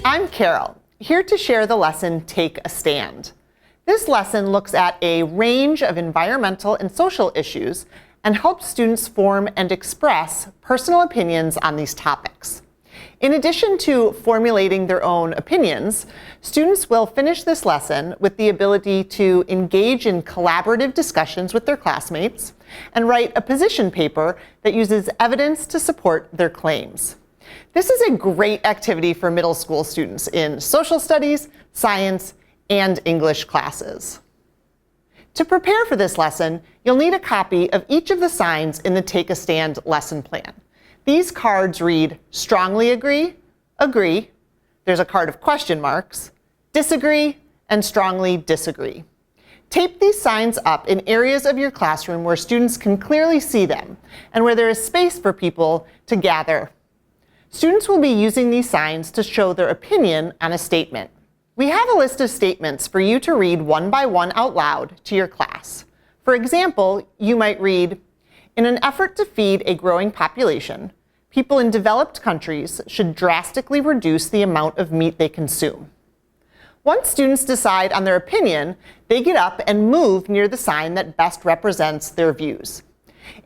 I'm Carol, here to share the lesson Take a Stand. This lesson looks at a range of environmental and social issues and helps students form and express personal opinions on these topics. In addition to formulating their own opinions, students will finish this lesson with the ability to engage in collaborative discussions with their classmates and write a position paper that uses evidence to support their claims. This is a great activity for middle school students in social studies, science, and English classes. To prepare for this lesson, you'll need a copy of each of the signs in the Take a Stand lesson plan. These cards read strongly agree, agree, there's a card of question marks, disagree, and strongly disagree. Tape these signs up in areas of your classroom where students can clearly see them and where there is space for people to gather. Students will be using these signs to show their opinion on a statement. We have a list of statements for you to read one by one out loud to your class. For example, you might read, in an effort to feed a growing population, people in developed countries should drastically reduce the amount of meat they consume. Once students decide on their opinion, they get up and move near the sign that best represents their views.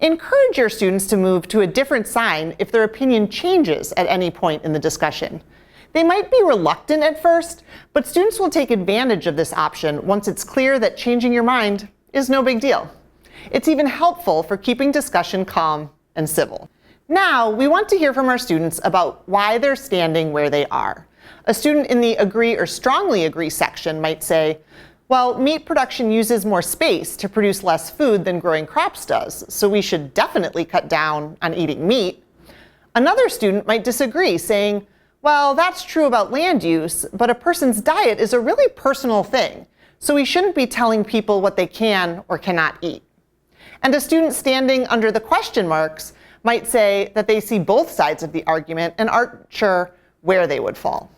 Encourage your students to move to a different sign if their opinion changes at any point in the discussion. They might be reluctant at first, but students will take advantage of this option once it's clear that changing your mind is no big deal. It's even helpful for keeping discussion calm and civil. Now, we want to hear from our students about why they're standing where they are. A student in the agree or strongly agree section might say, well, meat production uses more space to produce less food than growing crops does, so we should definitely cut down on eating meat. Another student might disagree, saying, well, that's true about land use, but a person's diet is a really personal thing, so we shouldn't be telling people what they can or cannot eat. And a student standing under the question marks might say that they see both sides of the argument and aren't sure where they would fall.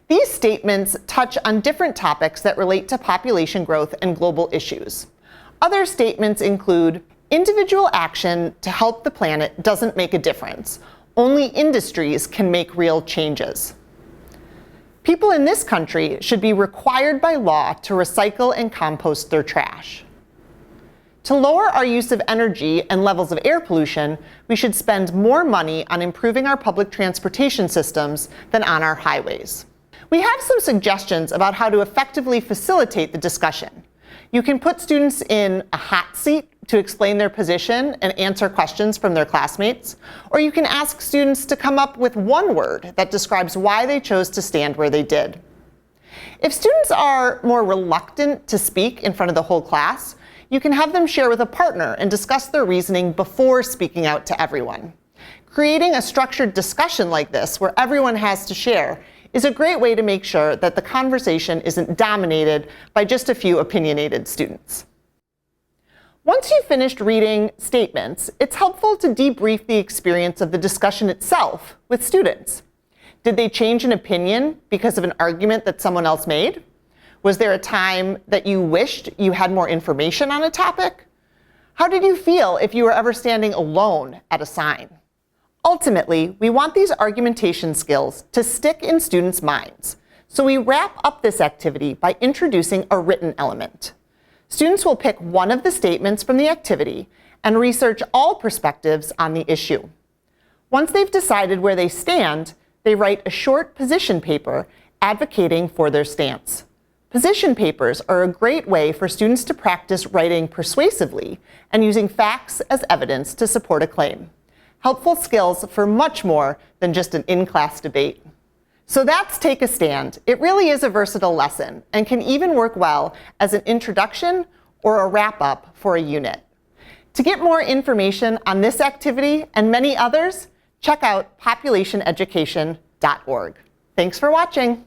These statements touch on different topics that relate to population growth and global issues. Other statements include, individual action to help the planet doesn't make a difference. Only industries can make real changes. People in this country should be required by law to recycle and compost their trash. To lower our use of energy and levels of air pollution, we should spend more money on improving our public transportation systems than on our highways. We have some suggestions about how to effectively facilitate the discussion. You can put students in a hot seat to explain their position and answer questions from their classmates, or you can ask students to come up with one word that describes why they chose to stand where they did. If students are more reluctant to speak in front of the whole class, you can have them share with a partner and discuss their reasoning before speaking out to everyone. Creating a structured discussion like this, where everyone has to share, is a great way to make sure that the conversation isn't dominated by just a few opinionated students. Once you've finished reading statements, it's helpful to debrief the experience of the discussion itself with students. Did they change an opinion because of an argument that someone else made? Was there a time that you wished you had more information on a topic? How did you feel if you were ever standing alone at a sign? Ultimately, we want these argumentation skills to stick in students' minds, so we wrap up this activity by introducing a written element. Students will pick one of the statements from the activity and research all perspectives on the issue. Once they've decided where they stand, they write a short position paper advocating for their stance. Position papers are a great way for students to practice writing persuasively and using facts as evidence to support a claim. Helpful skills for much more than just an in-class debate. So that's Take a Stand. It really is a versatile lesson and can even work well as an introduction or a wrap-up for a unit. To get more information on this activity and many others, check out populationeducation.org. Thanks for watching.